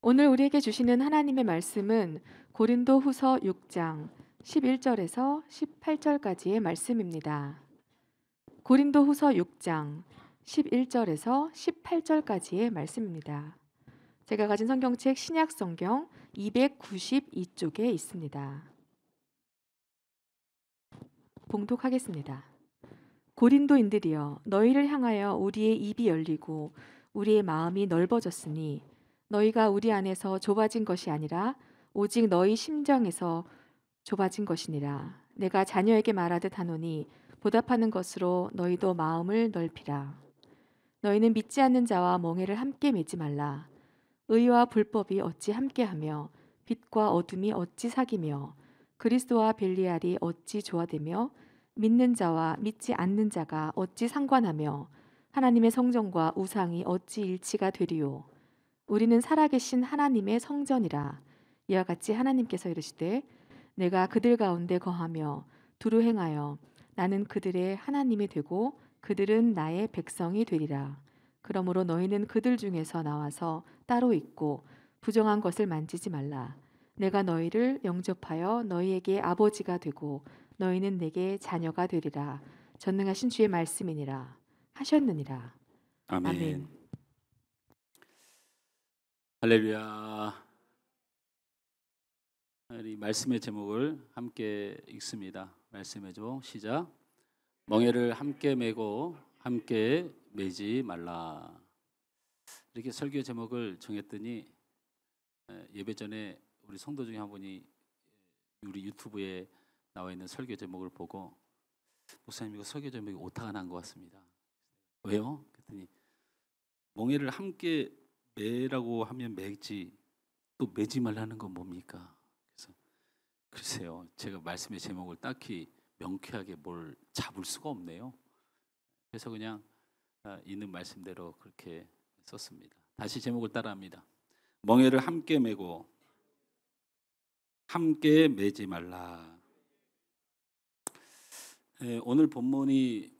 오늘 우리에게 주시는 하나님의 말씀은 고린도후서 6장 11절에서 18절까지의 말씀입니다. 고린도후서 6장 11절에서 18절까지의 말씀입니다. 제가 가진 성경책 신약성경 292쪽에 있습니다. 봉독하겠습니다. 고린도인들이여, 너희를 향하여 우리의 입이 열리고 우리의 마음이 넓어졌으니 너희가 우리 안에서 좁아진 것이 아니라 오직 너희 심정에서 좁아진 것이니라. 내가 자녀에게 말하듯 하노니 보답하는 것으로 너희도 마음을 넓히라. 너희는 믿지 않는 자와 멍에를 함께 매지 말라. 의와 불법이 어찌 함께하며 빛과 어둠이 어찌 사귀며 그리스도와 벨리알이 어찌 조화되며 믿는 자와 믿지 않는 자가 어찌 상관하며 하나님의 성전과 우상이 어찌 일치가 되리요. 우리는 살아계신 하나님의 성전이라. 이와 같이 하나님께서 이르시되 내가 그들 가운데 거하며 두루 행하여 나는 그들의 하나님이 되고 그들은 나의 백성이 되리라. 그러므로 너희는 그들 중에서 나와서 따로 있고 부정한 것을 만지지 말라. 내가 너희를 영접하여 너희에게 아버지가 되고 너희는 내게 자녀가 되리라. 전능하신 주의 말씀이니라 하셨느니라. 아멘. 아멘. 할렐루야. 우리 말씀의 제목을 함께 읽습니다. 말씀의 제목 시작. 멍에를 함께 메고 함께 매지 말라. 이렇게 설교 제목을 정했더니 예배 전에 우리 성도 중에 한 분이 우리 유튜브에 나와 있는 설교 제목을 보고 목사님 이거 설교 제목이 오타가 난 것 같습니다. 왜요? 그랬더니 멍에를 함께 매라고 하면 매지 또 매지 말라는 건 뭡니까? 그래서 글쎄요, 제가 말씀의 제목을 딱히 명쾌하게 뭘 잡을 수가 없네요. 그래서 그냥 있는 말씀대로 그렇게 썼습니다. 다시 제목을 따라합니다. 멍에를 함께 매고 함께 매지 말라. 오늘 본문이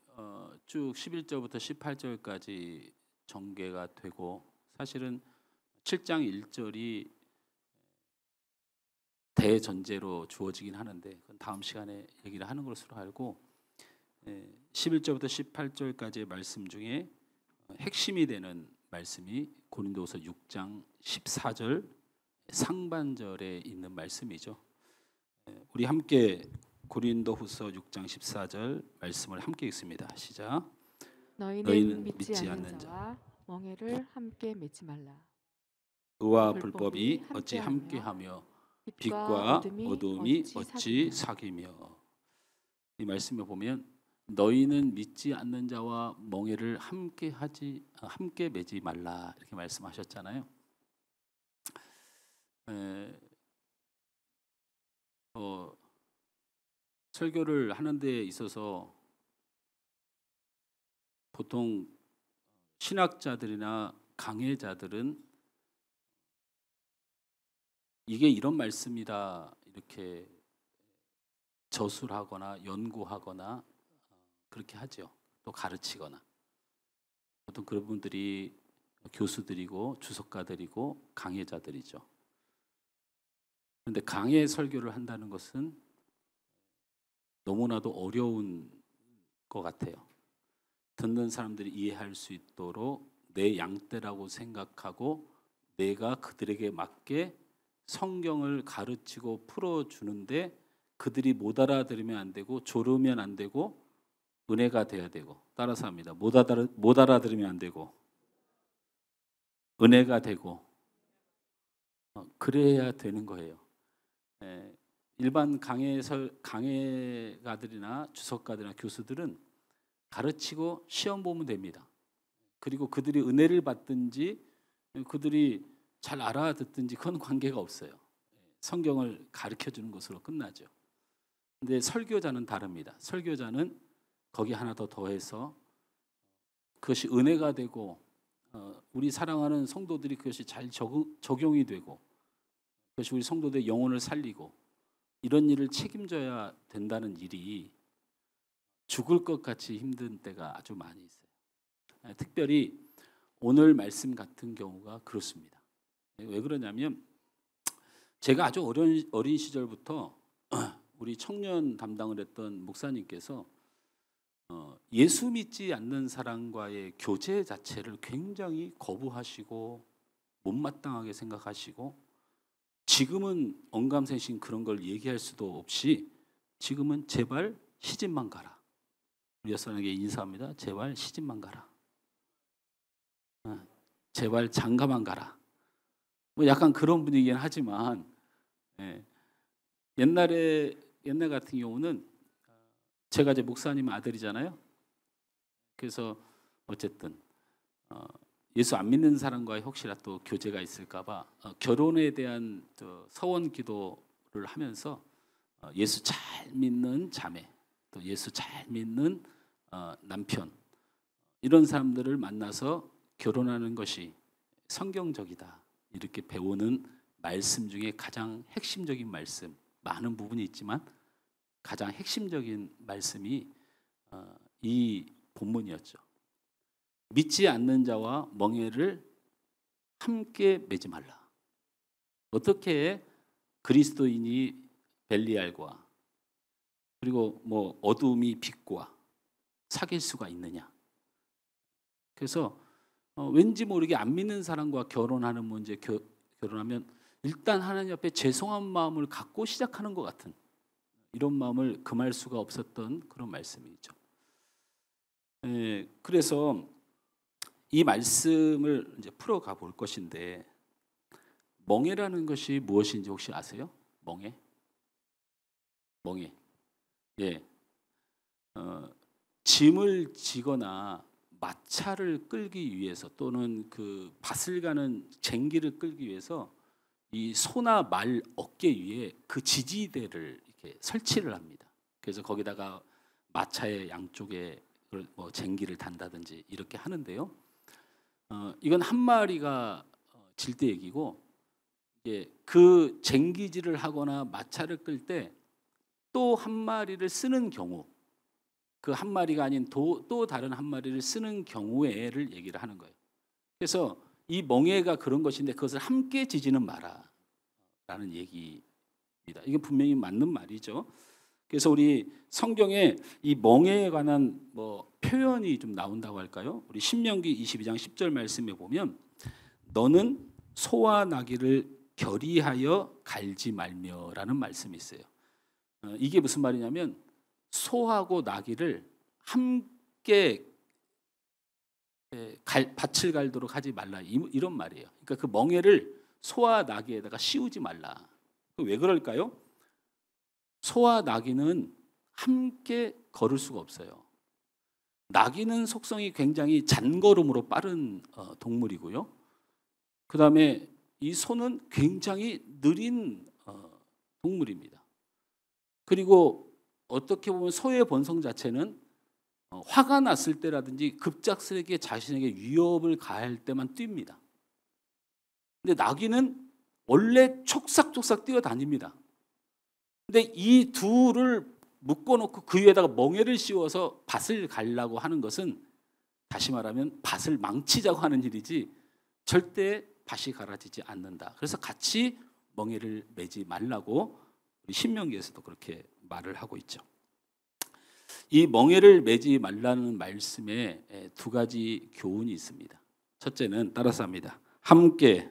쭉 11절부터 18절까지 전개가 되고 사실은 7장 1절이 대전제로 주어지긴 하는데 그건 다음 시간에 얘기를 하는 것으로 알고 11절부터 18절까지의 말씀 중에 핵심이 되는 말씀이 고린도후서 6장 14절 상반절에 있는 말씀이죠. 우리 함께 고린도후서 6장 14절 말씀을 함께 읽습니다. 시작. 너희는 믿지 않는 자와 멍에를 함께 매지 말라. 의와 불법이 어찌 함께하며 빛과 어둠이 어찌 사귀며. 이 말씀을 보면 너희는 믿지 않는 자와 멍에를 함께 매지 말라 이렇게 말씀하셨잖아요. 설교를 하는 데 있어서 보통 신학자들이나 강해자들은 이게 이런 말씀이다 이렇게 저술을 하거나 연구하거나 그렇게 하죠. 또 가르치거나. 보통 그런 분들이 교수들이고 주석가들이고 강해자들이죠. 그런데 강해 설교를 한다는 것은 너무나도 어려운 것 같아요. 듣는 사람들이 이해할 수 있도록 내 양떼라고 생각하고 내가 그들에게 맞게 성경을 가르치고 풀어주는데 그들이 못 알아들으면 안 되고 졸으면 안 되고 은혜가 돼야 되고, 따라서 합니다. 못 알아들으면 안 되고 은혜가 되고 그래야 되는 거예요. 일반 강해가들이나 주석가들이나 교수들은 가르치고 시험 보면 됩니다. 그리고 그들이 은혜를 받든지 그들이 잘 알아듣든지 그건 관계가 없어요. 성경을 가르쳐주는 것으로 끝나죠. 근데 설교자는 다릅니다. 설교자는 거기 하나 더 더해서 그것이 은혜가 되고 우리 사랑하는 성도들이 그것이 잘 적용이 되고 그것이 우리 성도들의 영혼을 살리고 이런 일을 책임져야 된다는 일이 죽을 것 같이 힘든 때가 아주 많이 있어요. 특별히 오늘 말씀 같은 경우가 그렇습니다. 왜 그러냐면 제가 아주 어린 시절부터 우리 청년 담당을 했던 목사님께서 예수 믿지 않는 사람과의 교제 자체를 굉장히 거부하시고 못마땅하게 생각하시고, 지금은 언감생심 그런 걸 얘기할 수도 없이 지금은 제발 시집만 가라. 우리 여러분에게 인사합니다. 제발 시집만 가라. 제발 장가만 가라. 뭐 약간 그런 분위기긴 하지만, 예, 옛날 같은 경우는 제가 이제 목사님 아들이잖아요. 그래서 어쨌든 예수 안 믿는 사람과 혹시나 또 교제가 있을까봐 결혼에 대한 서원 기도를 하면서 예수 잘 믿는 자매, 또 예수 잘 믿는 남편, 이런 사람들을 만나서 결혼하는 것이 성경적이다, 이렇게 배우는 말씀 중에 가장 핵심적인 말씀, 많은 부분이 있지만 가장 핵심적인 말씀이 이 본문이었죠. 믿지 않는 자와 멍에를 함께 매지 말라. 어떻게 그리스도인이 벨리알과 그리고 뭐 어둠이 빛과 사귈 수가 있느냐. 그래서 왠지 모르게 안 믿는 사람과 결혼하는 문제, 결혼하면 일단 하나님 앞에 죄송한 마음을 갖고 시작하는 것 같은 이런 마음을 금할 수가 없었던 그런 말씀이죠. 그래서 이 말씀을 이제 풀어가 볼 것인데, 멍에라는 것이 무엇인지 혹시 아세요? 멍에? 예, 짐을 지거나 마차를 끌기 위해서 또는 그 밭을 가는 쟁기를 끌기 위해서 이 소나 말 어깨 위에 그 지지대를 이렇게 설치를 합니다. 그래서 거기다가 마차의 양쪽에 뭐 쟁기를 단다든지 이렇게 하는데요. 이건 한 마리가 질 때 얘기고, 그 쟁기질을 하거나 마차를 끌 때 또 한 마리를 쓰는 경우, 그 한 마리가 아닌 또 다른 한 마리를 쓰는 경우에를 얘기를 하는 거예요. 그래서 이 멍에가 그런 것인데 그것을 함께 지지는 마라라는 얘기입니다. 이게 분명히 맞는 말이죠. 그래서 우리 성경에 이 멍에에 관한 뭐 표현이 좀 나온다고 할까요? 우리 신명기 22장 10절 말씀에 보면 너는 소와 나귀를 결의하여 갈지 말며라는 말씀이 있어요. 이게 무슨 말이냐면 소하고 나귀를 함께 밭을 갈도록 하지 말라, 이런 말이에요. 그러니까 그 멍에를 소와 나귀에다가 씌우지 말라. 왜 그럴까요? 소와 나귀는 함께 걸을 수가 없어요. 나귀는 속성이 굉장히 잔걸음으로 빠른 동물이고요. 그 다음에 이 소는 굉장히 느린 동물입니다. 그리고 어떻게 보면 소의 본성 자체는 화가 났을 때라든지 급작스럽게 자신에게 위협을 가할 때만 뜁니다. 근데 나귀는 원래 촉삭촉삭 뛰어다닙니다. 근데 이 둘을 묶어놓고 그 위에다가 멍에를 씌워서 밭을 가려고 하는 것은 다시 말하면 밭을 망치자고 하는 일이지 절대 밭이 갈아지지 않는다. 그래서 같이 멍에를 매지 말라고 우리 신명기에서도 그렇게 말을 하고 있죠. 이 멍에를 매지 말라는 말씀에 두 가지 교훈이 있습니다. 첫째는 따라서 합니다. 함께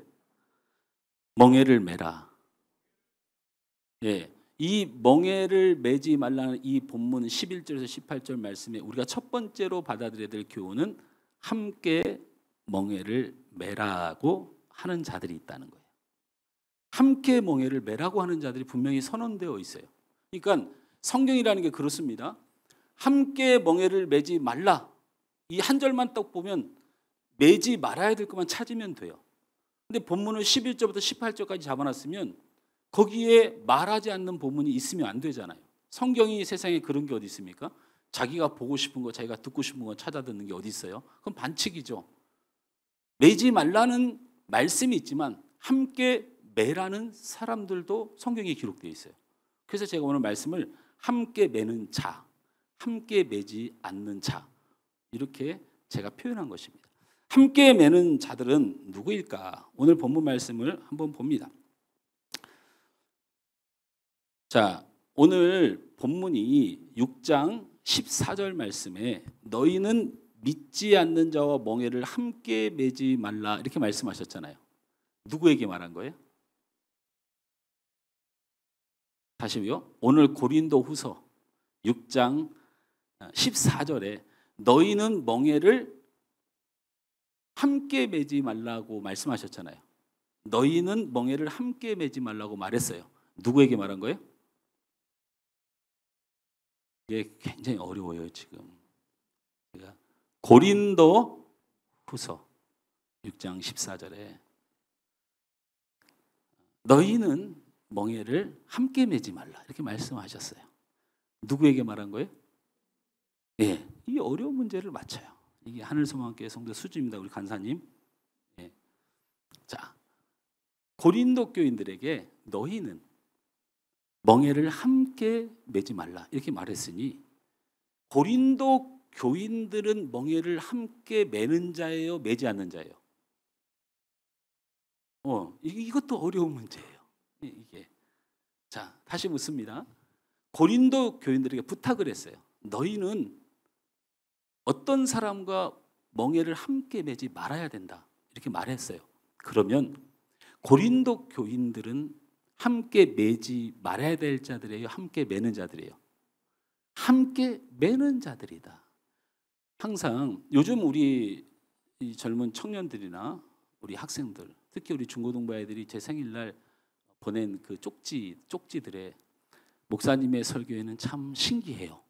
멍에를 매라. 이 멍에를 매지 말라는 이 본문 11절에서 18절 말씀에 우리가 첫 번째로 받아들여야 될 교훈은 함께 멍에를 매라고 하는 자들이 있다는 거예요. 함께 멍에를 매라고 하는 자들이 분명히 선언되어 있어요. 그러니까 성경이라는 게 그렇습니다. 함께 멍에를 매지 말라. 이 한 절만 딱 보면 매지 말아야 될 것만 찾으면 돼요. 근데 본문을 11절부터 18절까지 잡아놨으면 거기에 말하지 않는 본문이 있으면 안 되잖아요. 성경이 세상에 그런 게 어디 있습니까? 자기가 보고 싶은 거, 자기가 듣고 싶은 거 찾아 듣는 게 어디 있어요? 그건 반칙이죠. 매지 말라는 말씀이 있지만 함께 매라는 사람들도 성경에 기록되어 있어요. 그래서 제가 오늘 말씀을 함께 매는 자, 함께 매지 않는 자, 이렇게 제가 표현한 것입니다. 함께 매는 자들은 누구일까? 오늘 본문 말씀을 한번 봅니다. 자, 오늘 본문이 6장 14절 말씀에 너희는 믿지 않는 자와 멍에를 함께 매지 말라 이렇게 말씀하셨잖아요. 누구에게 말한 거예요? 다시요. 오늘 고린도후서 6장 14절에 너희는 멍에를 함께 매지 말라고 말씀하셨잖아요. 너희는 멍에를 함께 매지 말라고 말했어요. 누구에게 말한 거예요? 이게 굉장히 어려워요 지금. 제가 고린도후서 6장 14절에 너희는 멍에를 함께 매지 말라 이렇게 말씀하셨어요. 누구에게 말한 거예요? 예, 이 어려운 문제를 맞춰요. 이게 하늘소망교회 성도 수주입니다. 우리 간사님. 예. 자, 고린도 교인들에게 너희는 멍에를 함께 매지 말라 이렇게 말했으니 고린도 교인들은 멍에를 함께 매는 자예요, 매지 않는 자예요? 이것도 어려운 문제예요. 이게. 자, 다시 묻습니다. 고린도 교인들에게 부탁을 했어요. 너희는 어떤 사람과 멍에를 함께 매지 말아야 된다. 이렇게 말했어요. 그러면 고린도 교인들은 함께 매지 말아야 될 자들이에요? 함께 매는 자들이에요? 함께 매는 자들이다. 항상 요즘 우리 이 젊은 청년들이나 우리 학생들, 특히 우리 중고등부 아이들이 제 생일날 보낸 그 쪽지들에 목사님의 설교에는 참 신기해요.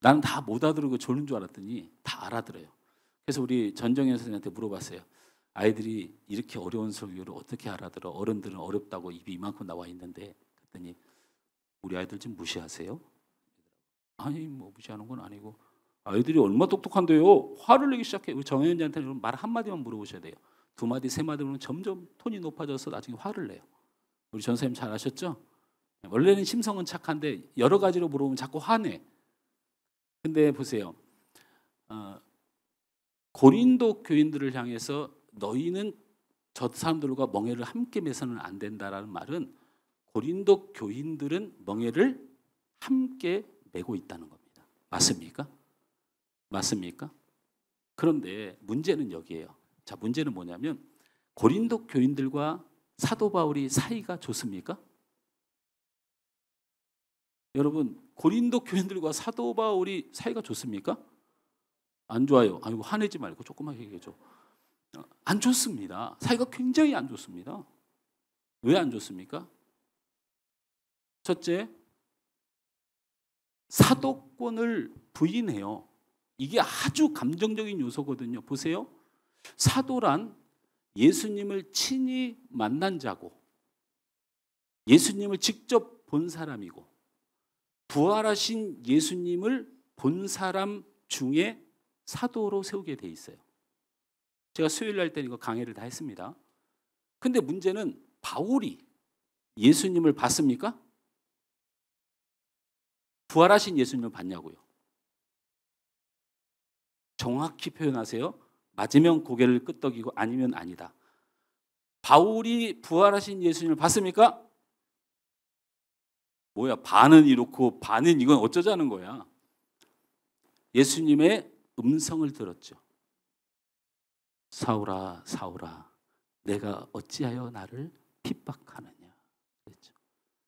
나는 다 못 알아들고 졸는 줄 알았더니 다 알아들어요. 그래서 우리 전정현 선생님한테 물어봤어요. 아이들이 이렇게 어려운 설교를 어떻게 알아들어? 어른들은 어렵다고 입이 이만큼 나와 있는데. 그랬더니 우리 아이들 좀 무시하세요? 아니 뭐 무시하는 건 아니고 아이들이 얼마나 똑똑한데요. 화를 내기 시작해요. 우리 정현이한테는 말 한마디만 물어보셔야 돼요. 2마디 3마디면 점점 톤이 높아져서 나중에 화를 내요. 우리 전 선생님 잘 아셨죠? 원래는 심성은 착한데 여러 가지로 물어보면 자꾸 화내. 근데 보세요. 고린도 교인들을 향해서 너희는 저 사람들과 멍에를 함께 매서는 안 된다라는 말은 고린도 교인들은 멍에를 함께 매고 있다는 겁니다. 맞습니까? 맞습니까? 그런데 문제는 여기에요. 자, 문제는 뭐냐면 고린도 교인들과 사도 바울이 사이가 좋습니까? 여러분, 고린도 교인들과 사도 바울이 사이가 좋습니까? 안 좋아요. 아이고 화내지 말고 조금만 얘기해줘. 안 좋습니다. 사이가 굉장히 안 좋습니다. 왜 안 좋습니까? 첫째, 사도권을 부인해요. 이게 아주 감정적인 요소거든요. 보세요. 사도란 예수님을 친히 만난 자고 예수님을 직접 본 사람이고 부활하신 예수님을 본 사람 중에 사도로 세우게 돼 있어요. 제가 수요일 날 때 이거 강의를 다 했습니다. 근데 문제는 바울이 예수님을 봤습니까? 부활하신 예수님을 봤냐고요. 정확히 표현하세요. 맞으면 고개를 끄덕이고 아니면 아니다. 바울이 부활하신 예수님을 봤습니까? 뭐야, 반은 이렇고 반은 이건 어쩌자는 거야. 예수님의 음성을 들었죠. 사울아 사울아 내가 어찌하여 나를 핍박하느냐 그랬죠.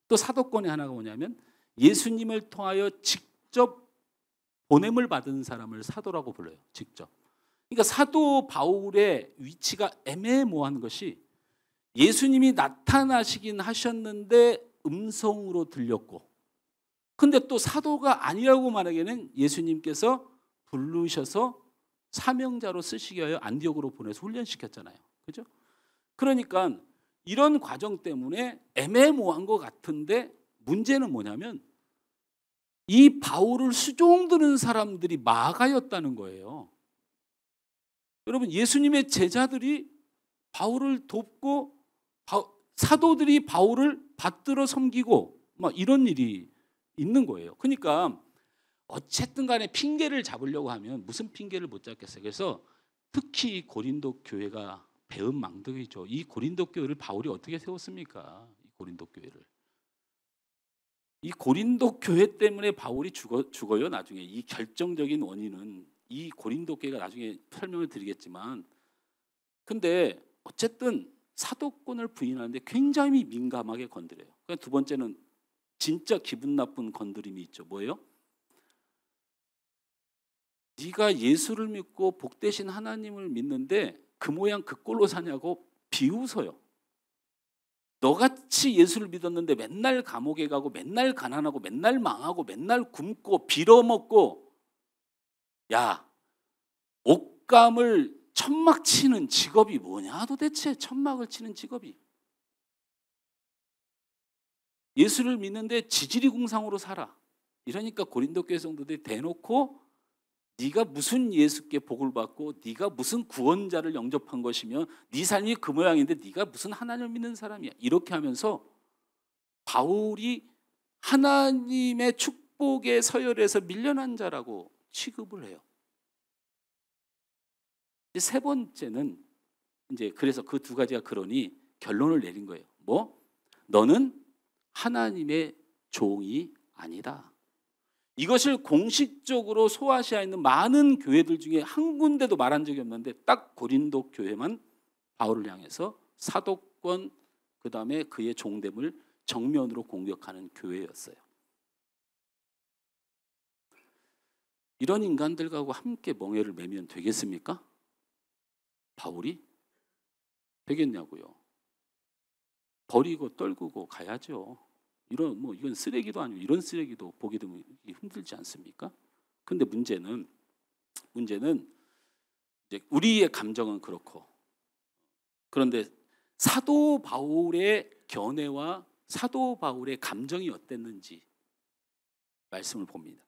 또 사도권의 하나가 뭐냐면 예수님을 통하여 직접 보냄을 받은 사람을 사도라고 불러요. 직접. 그러니까 사도 바울의 위치가 애매모호한 것이 예수님이 나타나시긴 하셨는데 음성으로 들렸고 근데 또 사도가 아니라고 말하기에는 예수님께서 부르셔서 사명자로 쓰시기 위하여 안디옥으로 보내서 훈련시켰잖아요. 그죠? 그러니까 이런 과정 때문에 애매모호한 것 같은데 문제는 뭐냐면 이 바울을 수종드는 사람들이 마가였다는 거예요. 여러분 예수님의 제자들이 바울을 돕고 사도들이 바울을 받들어 섬기고 막 이런 일이 있는 거예요. 그러니까 어쨌든 간에 핑계를 잡으려고 하면 무슨 핑계를 못 잡겠어요. 그래서 특히 이 고린도 교회가 배은망덕이죠. 이 고린도 교회를 바울이 어떻게 세웠습니까? 이 고린도 교회를. 이 고린도 교회 때문에 바울이 죽어요. 나중에 이 결정적인 원인은 이 고린도 교회가 나중에 설명을 드리겠지만, 근데 어쨌든 사도권을 부인하는데 굉장히 민감하게 건드려요. 그러니까 두 번째는 진짜 기분 나쁜 건드림이 있죠. 뭐예요? 네가 예수를 믿고 복되신 하나님을 믿는데 그 모양 그 꼴로 사냐고 비웃어요. 너같이 예수를 믿었는데 맨날 감옥에 가고 맨날 가난하고 맨날 망하고 맨날 굶고 빌어먹고, 야, 옥감을 천막 치는 직업이 뭐냐 도대체. 천막을 치는 직업이. 예수를 믿는데 지지리궁상으로 살아. 이러니까 고린도 교회 성도들이 대놓고 네가 무슨 예수께 복을 받고 네가 무슨 구원자를 영접한 것이며 네 삶이 그 모양인데 네가 무슨 하나님을 믿는 사람이야. 이렇게 하면서 바울이 하나님의 축복의 서열에서 밀려난 자라고 취급을 해요. 세 번째는 이제 그래서 그 두 가지가 그러니 결론을 내린 거예요. 뭐? 너는 하나님의 종이 아니다. 이것을 공식적으로 소아시아에 있는 많은 교회들 중에 한 군데도 말한 적이 없는데 딱 고린도 교회만 바울을 향해서 사도권 그다음에 그의 종됨을 정면으로 공격하는 교회였어요. 이런 인간들과 함께 멍에를 매면 되겠습니까? 바울이? 되겠냐고요. 버리고 떨구고 가야죠. 이건 쓰레기도 아니고 이런 쓰레기도 보게 되면 힘들지 않습니까? 근데 문제는 이제 우리의 감정은 그렇고, 그런데 사도 바울의 견해와 사도 바울의 감정이 어땠는지 말씀을 봅니다.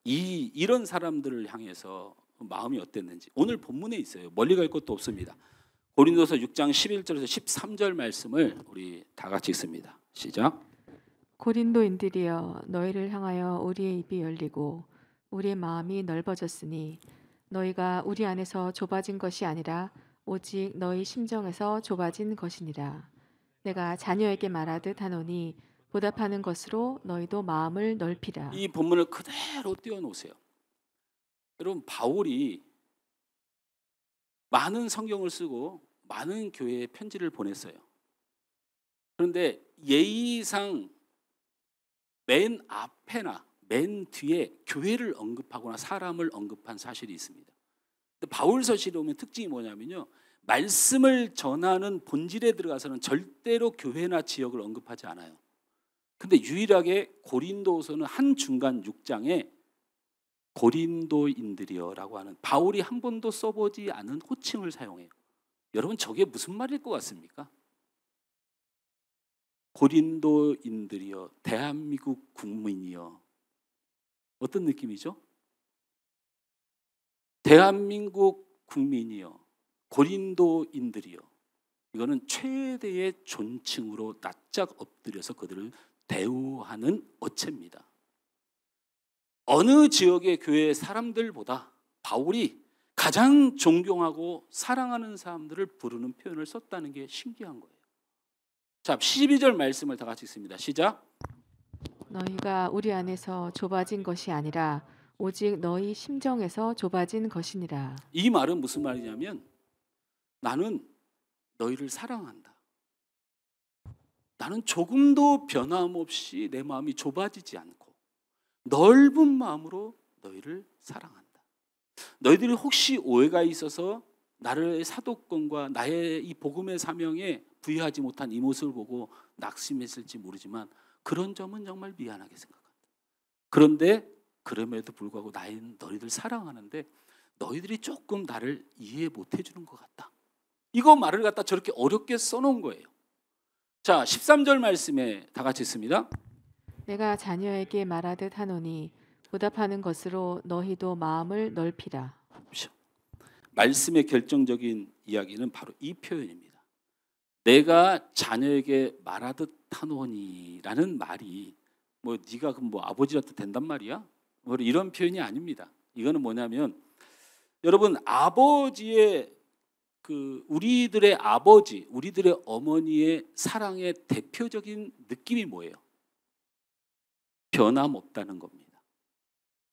이런 사람들을 향해서 마음이 어땠는지 오늘 본문에 있어요. 멀리 갈 것도 없습니다. 고린도서 6장 11절에서 13절 말씀을 우리 다 같이 읽습니다. 시작. 고린도인들이여 너희를 향하여 우리의 입이 열리고 우리의 마음이 넓어졌으니 너희가 우리 안에서 좁아진 것이 아니라 오직 너희 심정에서 좁아진 것이니라. 내가 자녀에게 말하듯 하노니 보답하는 것으로 너희도 마음을 넓히라. 이 본문을 그대로 띄워놓으세요. 여러분, 바울이 많은 성경을 쓰고 많은 교회에 편지를 보냈어요. 그런데 예의상 맨 앞에나 맨 뒤에 교회를 언급하거나 사람을 언급한 사실이 있습니다. 근데 바울서실에 오면 특징이 뭐냐면요, 말씀을 전하는 본질에 들어가서는 절대로 교회나 지역을 언급하지 않아요. 근데 유일하게 고린도서는 한 중간 6장에 고린도인들이여라고 하는 바울이 한 번도 써보지 않은 호칭을 사용해요. 여러분, 저게 무슨 말일 것 같습니까? 고린도인들이여, 대한민국 국민이여. 어떤 느낌이죠? 대한민국 국민이여, 고린도인들이여. 이거는 최대의 존칭으로 납작 엎드려서 그들을 대우하는 어체입니다. 어느 지역의 교회 사람들보다 바울이 가장 존경하고 사랑하는 사람들을 부르는 표현을 썼다는 게 신기한 거예요. 자, 12절 말씀을 다 같이 읽습니다. 시작. 너희가 우리 안에서 좁아진 것이 아니라 오직 너희 심정에서 좁아진 것이니라. 이 말은 무슨 말이냐면 나는 너희를 사랑한다. 나는 조금도 변함없이 내 마음이 좁아지지 않고 넓은 마음으로 너희를 사랑한다. 너희들이 혹시 오해가 있어서 나를 사도권과 나의 이 복음의 사명에 부여하지 못한 이 모습을 보고 낙심했을지 모르지만 그런 점은 정말 미안하게 생각한다. 그런데 그럼에도 불구하고 나는 너희들 사랑하는데 너희들이 조금 나를 이해 못 해주는 것 같다. 이거 말을 갖다 저렇게 어렵게 써놓은 거예요. 자, 13절 말씀에 다 같이 있습니다. 내가 자녀에게 말하듯 하노니 보답하는 것으로 너희도 마음을 넓히라. 말씀의 결정적인 이야기는 바로 이 표현입니다. 내가 자녀에게 말하듯 하노니라는 말이 뭐 네가 그럼 뭐 아버지라도 된단 말이야? 뭐 이런 표현이 아닙니다. 이거는 뭐냐면 여러분, 아버지의 우리들의 아버지, 우리들의 어머니의 사랑의 대표적인 느낌이 뭐예요? 변함없다는 겁니다.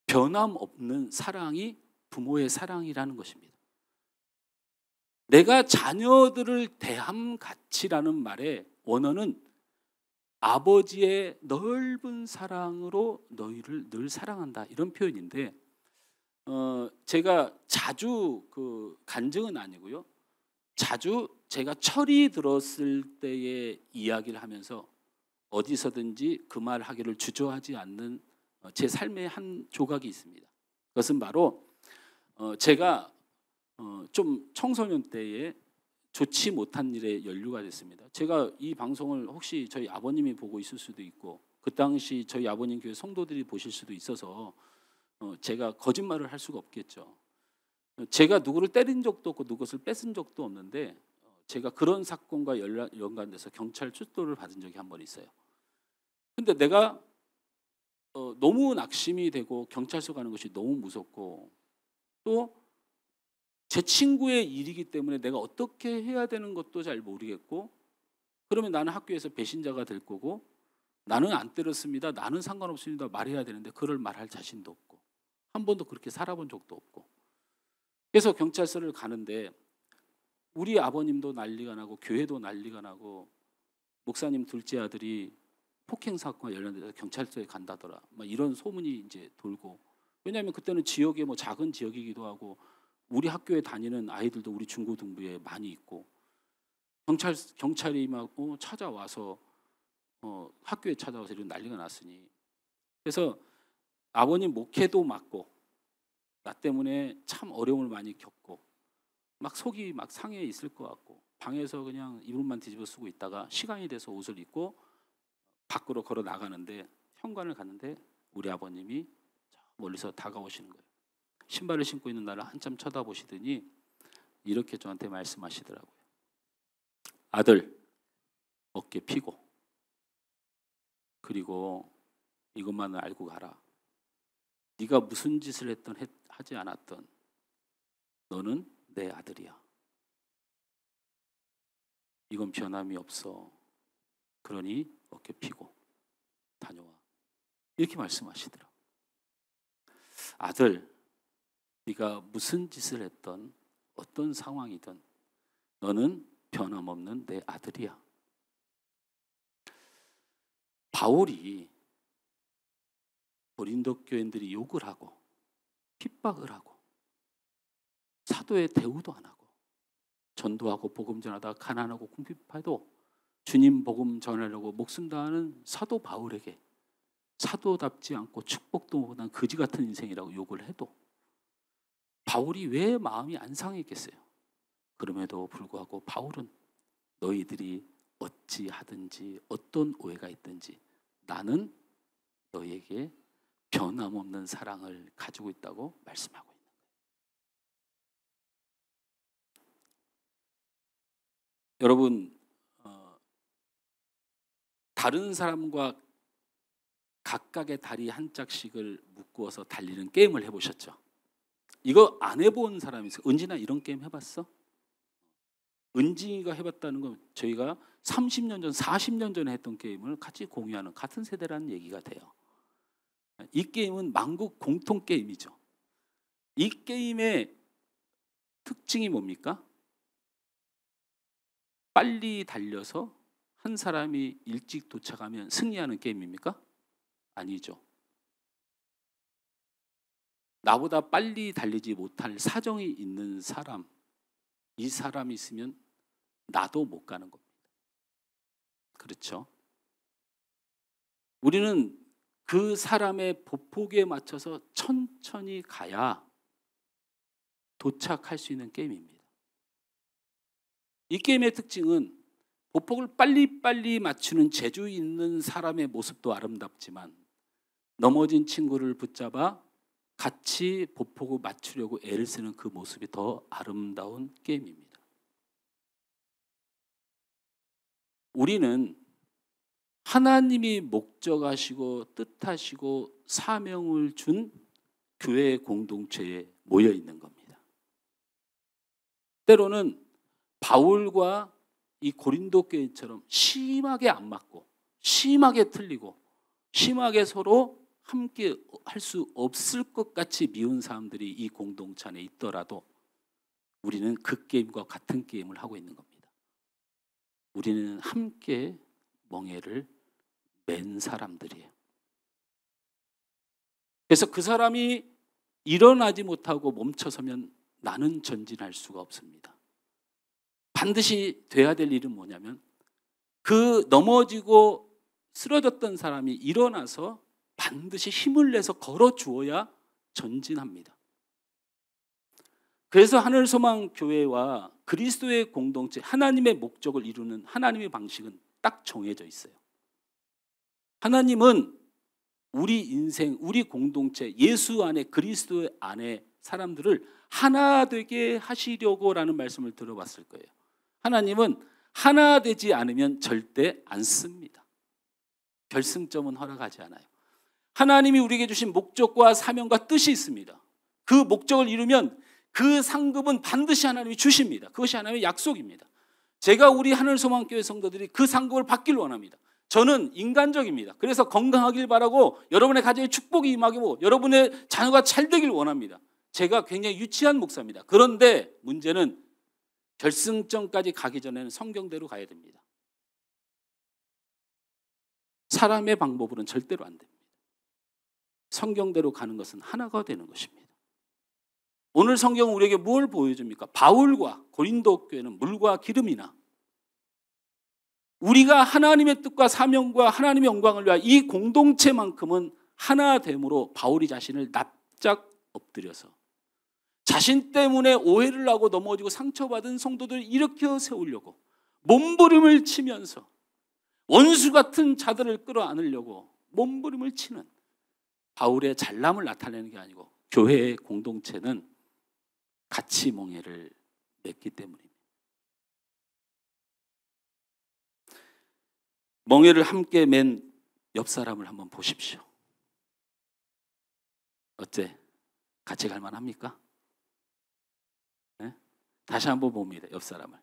변함없는 사랑이 부모의 사랑이라는 것입니다. 내가 자녀들을 대함 같이라는 말의 원어는 아버지의 넓은 사랑으로 너희를 늘 사랑한다, 이런 표현인데, 제가 자주 간증은 아니고요, 자주 제가 철이 들었을 때의 이야기를 하면서 어디서든지 그 말 하기를 주저하지 않는 제 삶의 한 조각이 있습니다. 그것은 바로 제가 좀 청소년 때에 좋지 못한 일에 연루가 됐습니다. 제가 이 방송을 혹시 저희 아버님이 보고 있을 수도 있고 그 당시 저희 아버님 교회 성도들이 보실 수도 있어서 제가 거짓말을 할 수가 없겠죠. 제가 누구를 때린 적도 없고 누구를 뺏은 적도 없는데 제가 그런 사건과 연관돼서 경찰 출동을 받은 적이 한 번 있어요. 근데 내가 너무 낙심이 되고 경찰서 가는 것이 너무 무섭고 또 제 친구의 일이기 때문에 내가 어떻게 해야 되는 것도 잘 모르겠고, 그러면 나는 학교에서 배신자가 될 거고, 나는 안 때렸습니다, 나는 상관없습니다 말해야 되는데 그걸 말할 자신도 없고 한 번도 그렇게 살아본 적도 없고, 그래서 경찰서를 가는데 우리 아버님도 난리가 나고 교회도 난리가 나고 목사님 둘째 아들이 폭행 사건과 관련돼서 경찰서에 간다더라, 막 이런 소문이 이제 돌고, 왜냐하면 그때는 지역에 뭐 작은 지역이기도 하고 우리 학교에 다니는 아이들도 우리 중고등부에 많이 있고 경찰이 막 찾아와서 학교에 찾아와서 이런 난리가 났으니, 그래서 아버님 목회도 맞고 나 때문에 참 어려움을 많이 겪고 막 속이 막 상해 있을 것 같고 방에서 그냥 이불만 뒤집어 쓰고 있다가 시간이 돼서 옷을 입고 밖으로 걸어 나가는데 현관을 갔는데 우리 아버님이 멀리서 다가오시는 거예요. 신발을 신고 있는 나를 한참 쳐다보시더니 이렇게 저한테 말씀하시더라고요. 아들, 어깨 피고, 그리고 이것만을 알고 가라. 네가 무슨 짓을 했던 하지 않았던 너는 내 아들이야. 이건 변함이 없어. 그러니 어깨 피고 다녀와. 이렇게 말씀하시더라고요. 아들, 네가 무슨 짓을 했던 어떤 상황이든 너는 변함없는 내 아들이야. 바울이 고린도 교인들이 욕을 하고 핍박을 하고 사도의 대우도 안 하고 전도하고 복음 전하다가 가난하고 궁핍해도 주님 복음 전하려고 목숨 다하는 사도 바울에게 사도답지 않고 축복도 못한 거지 같은 인생이라고 욕을 해도 바울이 왜 마음이 안 상했겠어요? 그럼에도 불구하고 바울은 너희들이 어찌하든지 어떤 오해가 있든지 나는 너희에게 변함없는 사랑을 가지고 있다고 말씀하고 있는 거예요. 여러분, 다른 사람과 각각의 다리 한 짝씩을 묶어서 달리는 게임을 해보셨죠? 이거 안 해본 사람이 있어요? 은진아, 이런 게임 해봤어? 은진이가 해봤다는 건 저희가 30년 전, 40년 전에 했던 게임을 같이 공유하는 같은 세대라는 얘기가 돼요. 이 게임은 만국 공통 게임이죠. 이 게임의 특징이 뭡니까? 빨리 달려서 한 사람이 일찍 도착하면 승리하는 게임입니까? 아니죠. 나보다 빨리 달리지 못할 사정이 있는 사람, 이 사람이 있으면 나도 못 가는 겁니다. 그렇죠? 우리는 그 사람의 보폭에 맞춰서 천천히 가야 도착할 수 있는 게임입니다. 이 게임의 특징은 보폭을 빨리빨리 맞추는 재주 있는 사람의 모습도 아름답지만 넘어진 친구를 붙잡아 같이 보폭을 맞추려고 애를 쓰는 그 모습이 더 아름다운 게임입니다. 우리는 하나님이 목적하시고 뜻하시고 사명을 준 교회 공동체에 모여 있는 겁니다. 때로는 바울과 이 고린도 교회처럼 심하게 안 맞고 심하게 틀리고 심하게 서로 함께 할 수 없을 것 같이 미운 사람들이 이 공동체 안에 있더라도 우리는 그 게임과 같은 게임을 하고 있는 겁니다. 우리는 함께 멍에를 맨 사람들이에요. 그래서 그 사람이 일어나지 못하고 멈춰서면 나는 전진할 수가 없습니다. 반드시 돼야 될 일은 뭐냐면 그 넘어지고 쓰러졌던 사람이 일어나서 반드시 힘을 내서 걸어 주어야 전진합니다. 그래서 하늘소망교회와 그리스도의 공동체, 하나님의 목적을 이루는 하나님의 방식은 딱 정해져 있어요. 하나님은 우리 인생, 우리 공동체, 예수 안에, 그리스도 안에 사람들을 하나 되게 하시려고 라는 말씀을 들어봤을 거예요. 하나님은 하나 되지 않으면 절대 안 씁니다. 결승점은 허락하지 않아요. 하나님이 우리에게 주신 목적과 사명과 뜻이 있습니다. 그 목적을 이루면 그 상급은 반드시 하나님이 주십니다. 그것이 하나님의 약속입니다. 제가 우리 하늘소망교회 성도들이 그 상급을 받길 원합니다. 저는 인간적입니다. 그래서 건강하길 바라고 여러분의 가정에 축복이 임하고 여러분의 자녀가 잘 되길 원합니다. 제가 굉장히 유치한 목사입니다. 그런데 문제는 결승점까지 가기 전에는 성경대로 가야 됩니다. 사람의 방법으로는 절대로 안 됩니다. 성경대로 가는 것은 하나가 되는 것입니다. 오늘 성경은 우리에게 뭘 보여줍니까? 바울과 고린도 교회는 물과 기름이나 우리가 하나님의 뜻과 사명과 하나님의 영광을 위하여 이 공동체만큼은 하나됨으로 바울이 자신을 납작 엎드려서 자신 때문에 오해를 하고 넘어지고 상처받은 성도들을 일으켜 세우려고 몸부림을 치면서 원수 같은 자들을 끌어안으려고 몸부림을 치는 바울의 잘남을 나타내는 게 아니고 교회의 공동체는 같이 멍에를 맺기 때문입니다. 멍에를 함께 맨 옆 사람을 한번 보십시오. 어째? 같이 갈 만합니까? 네? 다시 한번 봅니다. 옆 사람을.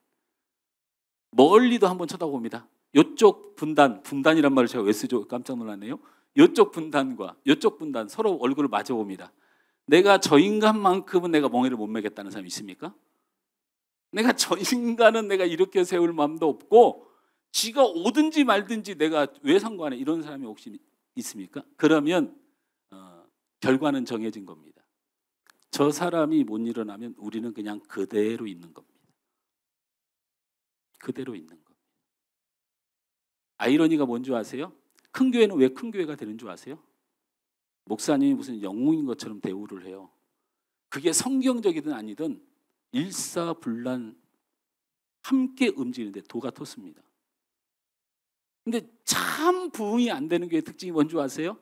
멀리도 한번 쳐다봅니다. 이쪽 분단이란 말을 제가 왜 쓰죠? 깜짝 놀랐네요. 이쪽 분단과 이쪽 분단 서로 얼굴을 마주봅니다. 내가 저 인간만큼은 내가 멍에를 못 매겠다는 사람이 있습니까? 내가 저 인간은 내가 이렇게 세울 마음도 없고 지가 오든지 말든지 내가 왜 상관해? 이런 사람이 혹시 있습니까? 그러면 결과는 정해진 겁니다. 저 사람이 못 일어나면 우리는 그냥 그대로 있는 겁니다. 그대로 있는 겁니다. 아이러니가 뭔지 아세요? 큰 교회는 왜 큰 교회가 되는 줄 아세요? 목사님이 무슨 영웅인 것처럼 대우를 해요. 그게 성경적이든 아니든 일사불란 함께 움직이는데 도가 텄습니다. 근데 참 부응이 안 되는 교회의 특징이 뭔지 아세요?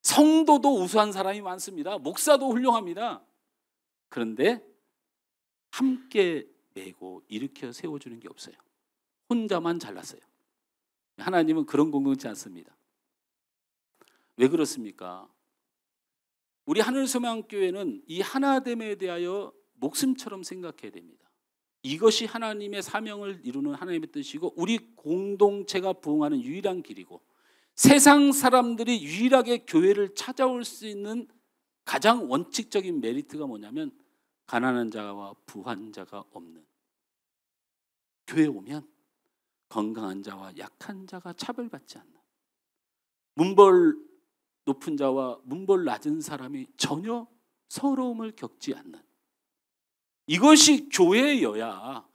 성도도 우수한 사람이 많습니다. 목사도 훌륭합니다. 그런데 함께 메고 일으켜 세워주는 게 없어요. 혼자만 잘났어요. 하나님은 그런 공동체 않습니다. 왜 그렇습니까? 우리 하늘소망교회는 이 하나됨에 대하여 목숨처럼 생각해야 됩니다. 이것이 하나님의 사명을 이루는 하나님의 뜻이고 우리 공동체가 부응하는 유일한 길이고 세상 사람들이 유일하게 교회를 찾아올 수 있는 가장 원칙적인 메리트가 뭐냐면 가난한 자와 부한 자가 없는 교회에 오면 건강한 자와 약한 자가 차별받지 않는 문벌 높은 자와 문벌 낮은 사람이 전혀 서러움을 겪지 않는 이것이 교회여야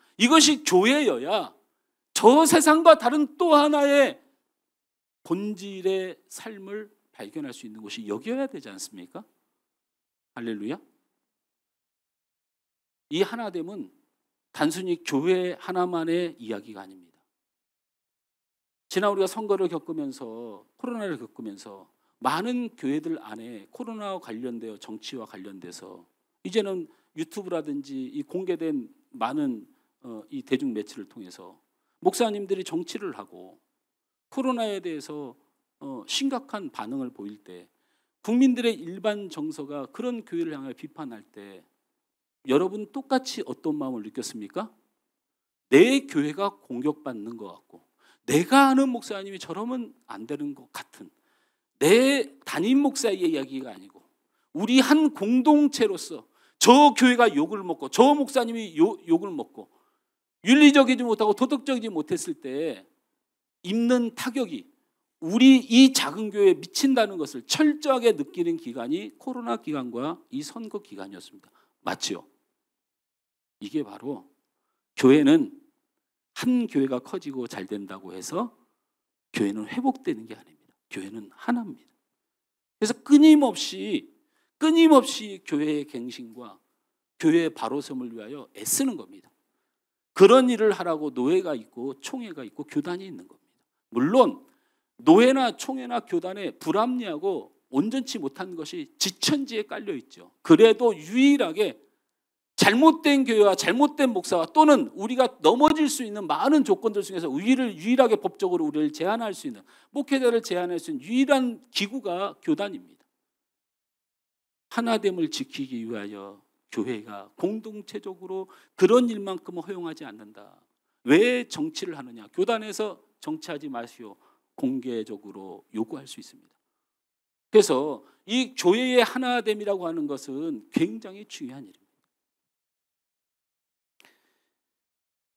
저 세상과 다른 또 하나의 본질의 삶을 발견할 수 있는 곳이 여기여야 되지 않습니까? 할렐루야. 이 하나됨은 단순히 교회 하나만의 이야기가 아닙니다. 지난 우리가 선거를 겪으면서 코로나를 겪으면서 많은 교회들 안에 코로나와 관련되어 정치와 관련돼서 이제는 유튜브라든지 이 공개된 많은 이 대중 매체를 통해서 목사님들이 정치를 하고 코로나에 대해서 심각한 반응을 보일 때 국민들의 일반 정서가 그런 교회를 향해 비판할 때 여러분 똑같이 어떤 마음을 느꼈습니까? 내 교회가 공격받는 것 같고, 내가 아는 목사님이 저러면 안 되는 것 같은, 내 담임 목사의 이야기가 아니고 우리 한 공동체로서 저 교회가 욕을 먹고 저 목사님이 욕을 먹고 윤리적이지 못하고 도덕적이지 못했을 때 입는 타격이 우리 이 작은 교회에 미친다는 것을 철저하게 느끼는 기간이 코로나 기간과 이 선거 기간이었습니다. 맞지요? 이게 바로 교회는 한 교회가 커지고 잘 된다고 해서 교회는 회복되는 게 아닙니다. 교회는 하나입니다. 그래서 끊임없이 교회의 갱신과 교회의 바로섬을 위하여 애쓰는 겁니다. 그런 일을 하라고 노회가 있고 총회가 있고 교단이 있는 겁니다. 물론 노회나 총회나 교단에 불합리하고 온전치 못한 것이 지천지에 깔려 있죠. 그래도 유일하게 잘못된 교회와 잘못된 목사와 또는 우리가 넘어질 수 있는 많은 조건들 중에서 유일하게 법적으로 우리를 제한할 수 있는, 목회자를 제한할 수 있는 유일한 기구가 교단입니다. 하나됨을 지키기 위하여 교회가 공동체적으로 그런 일만큼은 허용하지 않는다. 왜 정치를 하느냐? 교단에서 정치하지 마시오. 공개적으로 요구할 수 있습니다. 그래서 이 교회의 하나됨이라고 하는 것은 굉장히 중요한 일입니다.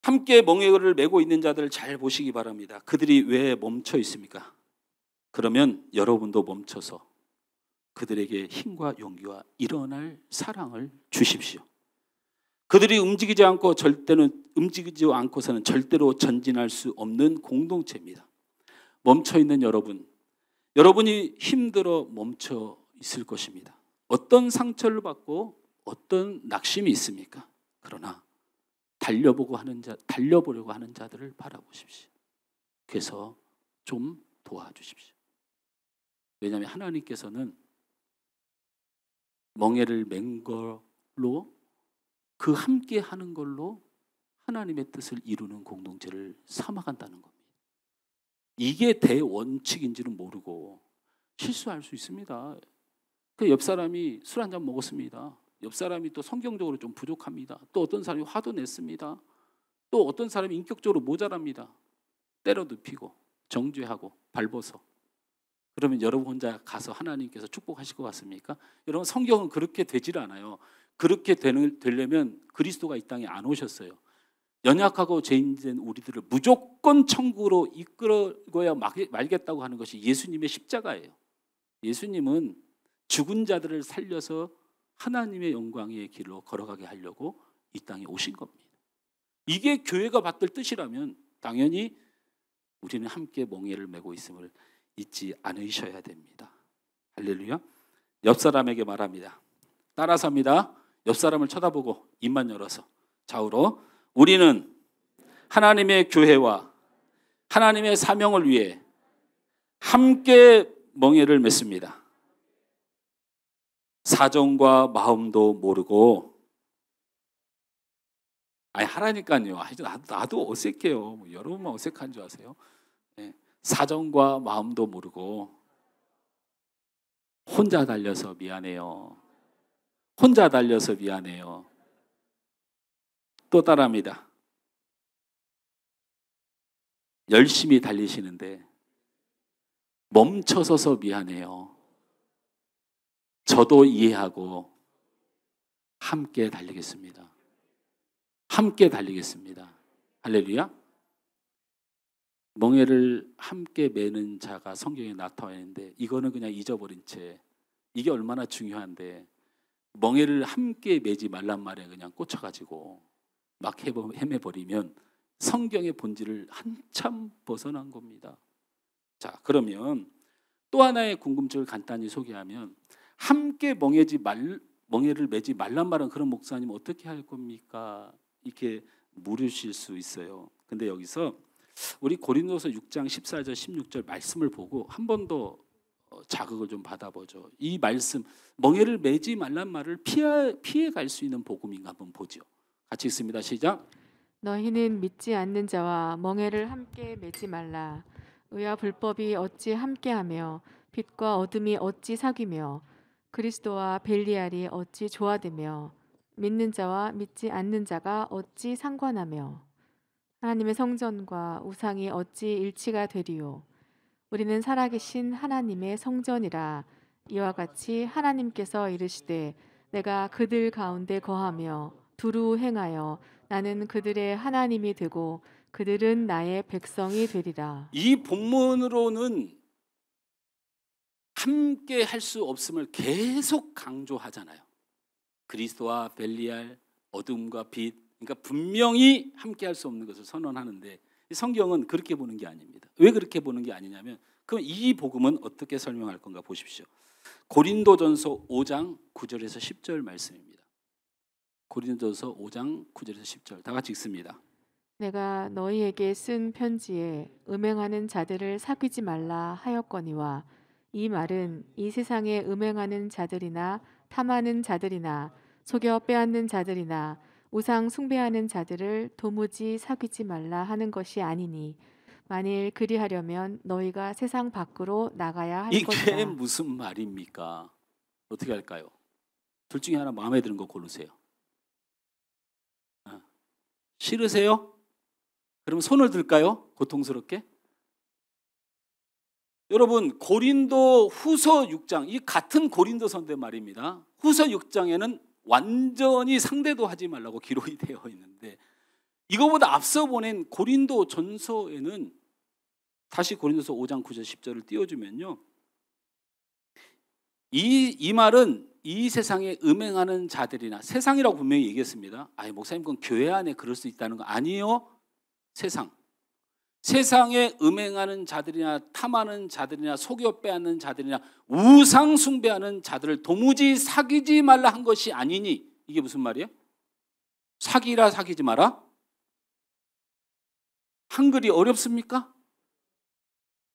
함께 멍에를 메고 있는 자들을 잘 보시기 바랍니다. 그들이 왜 멈춰 있습니까? 그러면 여러분도 멈춰서 그들에게 힘과 용기와 일어날 사랑을 주십시오. 그들이 움직이지 않고서는 절대로 전진할 수 없는 공동체입니다. 멈춰 있는 여러분이 힘들어 멈춰 있을 것입니다. 어떤 상처를 받고 어떤 낙심이 있습니까? 그러나 달려보려고 하는 자들을 바라보십시오. 그래서 좀 도와주십시오. 왜냐하면 하나님께서는 멍에를 맨 걸로, 그 함께 하는 걸로 하나님의 뜻을 이루는 공동체를 삼아간다는 겁니다. 이게 대원칙인지는 모르고 실수할 수 있습니다. 그 옆 사람이 술 한잔 먹었습니다. 옆 사람이 또 성경적으로 좀 부족합니다. 또 어떤 사람이 화도 냈습니다. 또 어떤 사람이 인격적으로 모자랍니다. 때려 눕히고 정죄하고 밟아서. 그러면 여러분 혼자 가서 하나님께서 축복하실 것 같습니까? 여러분, 성경은 그렇게 되질 않아요. 그렇게 되려면 그리스도가 이 땅에 안 오셨어요. 연약하고 죄인된 우리들을 무조건 천국으로 이끌어야 말겠다고 하는 것이 예수님의 십자가예요. 예수님은 죽은 자들을 살려서 하나님의 영광의 길로 걸어가게 하려고 이 땅에 오신 겁니다. 이게 교회가 받들 뜻이라면 당연히 우리는 함께 멍에를 메고 있음을 잊지 않으셔야 됩니다. 할렐루야. 옆 사람에게 말합니다. 따라서 합니다. 옆 사람을 쳐다보고 입만 열어서 좌우로, 우리는 하나님의 교회와 하나님의 사명을 위해 함께 멍에를 맺습니다. 사정과 마음도 모르고, 하라니까요. 나도 어색해요. 여러분만 어색한 줄 아세요? 네. 사정과 마음도 모르고 혼자 달려서 미안해요. 혼자 달려서 미안해요. 또 따라합니다. 열심히 달리시는데 멈춰서서 미안해요. 저도 이해하고 함께 달리겠습니다. 함께 달리겠습니다. 할렐루야. 멍에를 함께 매는 자가 성경에 나타나 있는데 이거는 그냥 잊어버린 채, 이게 얼마나 중요한데 멍에를 함께 매지 말란 말에 그냥 꽂혀가지고 막 헤매버리면 성경의 본질을 한참 벗어난 겁니다. 자, 그러면 또 하나의 궁금증을 간단히 소개하면, 함께 멍에를 매지 말란 말은 그런 목사님 어떻게 할 겁니까? 이렇게 물으실 수 있어요. 근데 여기서 우리 고린도서 6장 14절 16절 말씀을 보고 한 번 더 자극을 좀 받아보죠. 이 말씀, 멍에를 매지 말란 말을 피해 갈 수 있는 복음인가 한번 보죠. 같이 읽습니다. 시작. 너희는 믿지 않는 자와 멍에를 함께 매지 말라. 의와 불법이 어찌 함께하며 빛과 어둠이 어찌 사귀며 그리스도와 벨리알이 어찌 조화되며 믿는 자와 믿지 않는 자가 어찌 상관하며 하나님의 성전과 우상이 어찌 일치가 되리요. 우리는 살아계신 하나님의 성전이라. 이와 같이 하나님께서 이르시되 내가 그들 가운데 거하며 두루 행하여 나는 그들의 하나님이 되고 그들은 나의 백성이 되리라. 이 본문으로는 함께 할 수 없음을 계속 강조하잖아요. 그리스도와 벨리알, 어둠과 빛, 그러니까 분명히 함께 할 수 없는 것을 선언하는데 성경은 그렇게 보는 게 아닙니다. 왜 그렇게 보는 게 아니냐면 그럼 이 복음은 어떻게 설명할 건가 보십시오. 고린도전서 5장 9절에서 10절 말씀입니다. 고린도전서 5장 9절에서 10절 다 같이 읽습니다. 내가 너희에게 쓴 편지에 음행하는 자들을 사귀지 말라 하였거니와 이 말은 이 세상에 음행하는 자들이나 탐하는 자들이나 속여 빼앗는 자들이나 우상 숭배하는 자들을 도무지 사귀지 말라 하는 것이 아니니 만일 그리하려면 너희가 세상 밖으로 나가야 할 이게 것이라. 무슨 말입니까? 어떻게 할까요? 둘 중에 하나 마음에 드는 거 고르세요. 싫으세요? 그럼 손을 들까요? 고통스럽게? 여러분 고린도 후서 6장 이 같은 고린도서인데 말입니다. 후서 6장에는 완전히 상대도 하지 말라고 기록이 되어 있는데 이거보다 앞서 보낸 고린도 전서에는 다시 고린도서 5장 9절 10절을 띄워주면요. 이 말은 이 세상에 음행하는 자들이나 세상이라고 분명히 얘기했습니다. 아니 목사님 그건 교회 안에 그럴 수 있다는 거 아니에요. 세상에 음행하는 자들이나 탐하는 자들이나 속여 빼앗는 자들이나 우상 숭배하는 자들을 도무지 사귀지 말라 한 것이 아니니 이게 무슨 말이에요? 사귀라 사귀지 마라? 한글이 어렵습니까?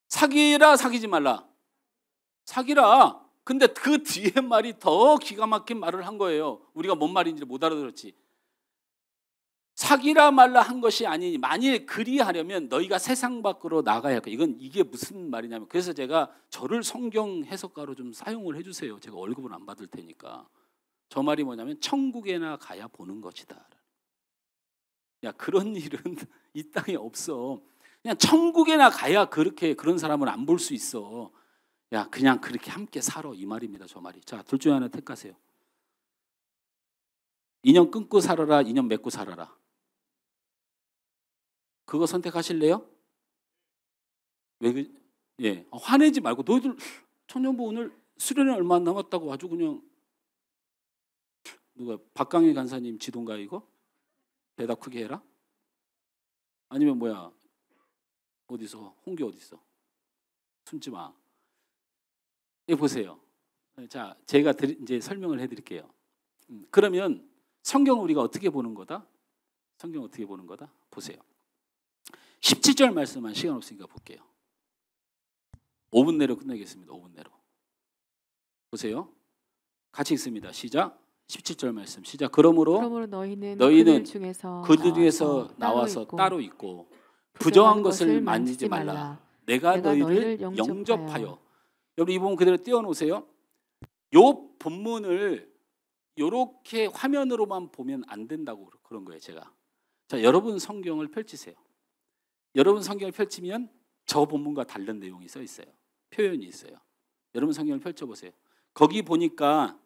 사귀라 사귀지 말라. 사귀라. 근데 그 뒤에 말이 더 기가 막힌 말을 한 거예요. 우리가 뭔 말인지 못 알아들었지. 사귀라 말라 한 것이 아니니 만일 그리하려면 너희가 세상 밖으로 나가야 할 거야. 이게 무슨 말이냐면 그래서 제가 저를 성경 해석가로 좀 사용을 해주세요. 제가 월급은 안 받을 테니까. 저 말이 뭐냐면 천국에나 가야 보는 것이다. 야 그런 일은 이 땅에 없어. 그냥 천국에나 가야 그런 사람을 안 볼 수 있어. 야 그냥 그렇게 함께 살아 이 말입니다. 저 말이. 자, 둘 중에 하나 택하세요. 인연 끊고 살아라, 인연 맺고 살아라. 그거 선택하실래요? 예, 화내지 말고 너희들 청년부 오늘 수련회 얼마 안 남았다고 아주 그냥 누가 박강희 간사님 지도인가 이거? 대답 크게 해라. 아니면 뭐야? 어디서 홍기 어디 있어? 숨지 마. 예, 보세요. 자, 제가 이제 설명을 해드릴게요. 그러면 성경을 우리가 어떻게 보는 거다? 성경 어떻게 보는 거다? 보세요. 17절 말씀만 시간 없으니까 볼게요. 5분 내로 끝내겠습니다. 5분 내로. 보세요. 같이 읽습니다. 시작. 17절 말씀. 시작. 그러므로 너희는 그들 중에서 나와서 따로 있고 부정한 것을 만지지 말라. 내가 너희를 영접하여. 여러분 이 부분 그대로 띄워놓으세요. 요 본문을 이렇게 화면으로만 보면 안 된다고 그런 거예요. 제가. 자, 여러분 성경을 펼치세요. 여러분 성경을 펼치면 저 본문과 다른 내용이 써 있어요. 표현이 있어요. 여러분 성경을 펼쳐보세요. 거기 보니까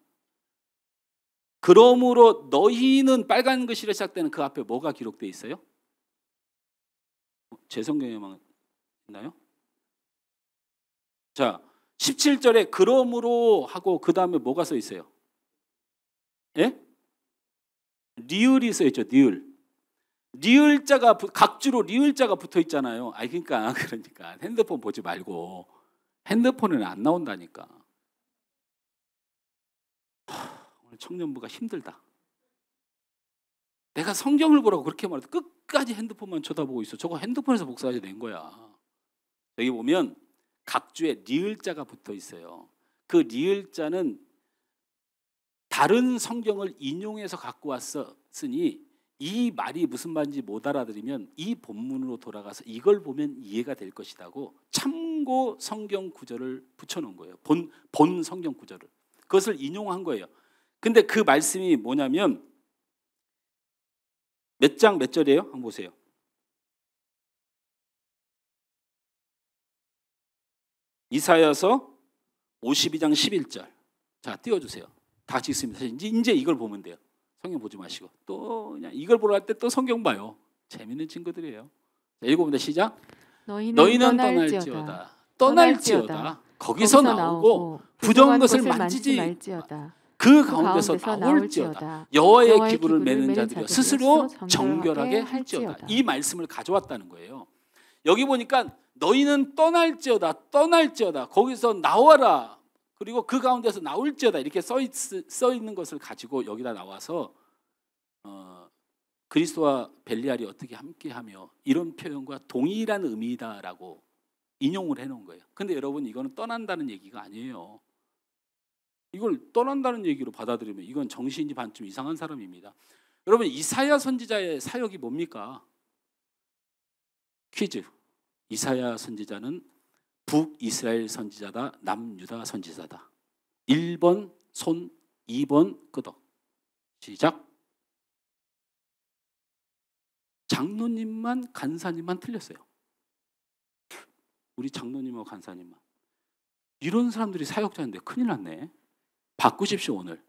그러므로 너희는 빨간 글씨로 시작되는 그 앞에 뭐가 기록되어 있어요? 제 성경에만 있나요? 자, 17절에 그러므로 하고 그 다음에 뭐가 써 있어요? 예? 리을이 써 있죠. 리을자가 각주로 리을자가 붙어 있잖아요. 그러니까 핸드폰 보지 말고 핸드폰에는 안 나온다니까. 오늘 청년부가 힘들다. 내가 성경을 보라고 그렇게 말해도 끝까지 핸드폰만 쳐다보고 있어. 저거 핸드폰에서 복사해서 낸 거야. 여기 보면 각주에 리을자가 붙어 있어요. 그 리을자는 다른 성경을 인용해서 갖고 왔으니 이 말이 무슨 말인지 못 알아들으면 이 본문으로 돌아가서 이걸 보면 이해가 될 것이라고 참고 성경 구절을 붙여놓은 거예요. 본 성경 구절을. 그것을 인용한 거예요. 근데 그 말씀이 뭐냐면 몇 장 몇 절이에요? 한번 보세요. 이사야서 52장 11절. 자, 띄워주세요. 다 같이 읽습니다. 이제 이걸 보면 돼요. 성경 보지 마시고 또 그냥 이걸 보러 갈 때 또 성경 봐요. 재밌는 친구들이에요. 자, 읽어봅니다. 시작. 너희는 떠날지어다. 거기서 나오고 부정한 것을 만지지 말지어다. 그 가운데서 나올지어다. 여호와의 기구를 매는 자들이여 스스로 정결하게 할지어다. 이 말씀을 가져왔다는 거예요. 여기 보니까 너희는 떠날지어다. 거기서 나와라. 그리고 그 가운데서 나올지어다. 이렇게 써 있는 것을 가지고 여기다 나와서 그리스도와 벨리알이 어떻게 함께하며 이런 표현과 동일한 의미다라고 인용을 해놓은 거예요. 근데 여러분 이거는 떠난다는 얘기가 아니에요. 이걸 떠난다는 얘기로 받아들이면 이건 정신이 반쯤 이상한 사람입니다. 여러분 이사야 선지자의 사역이 뭡니까? 퀴즈. 이사야 선지자는 북이스라엘 선지자다, 남유다 선지자다. 1번 손, 2번 끄덕. 시작. 장로님만 간사님만 틀렸어요. 우리 장로님하고 간사님만. 이런 사람들이 사역자인데 큰일 났네. 바꾸십시오 오늘.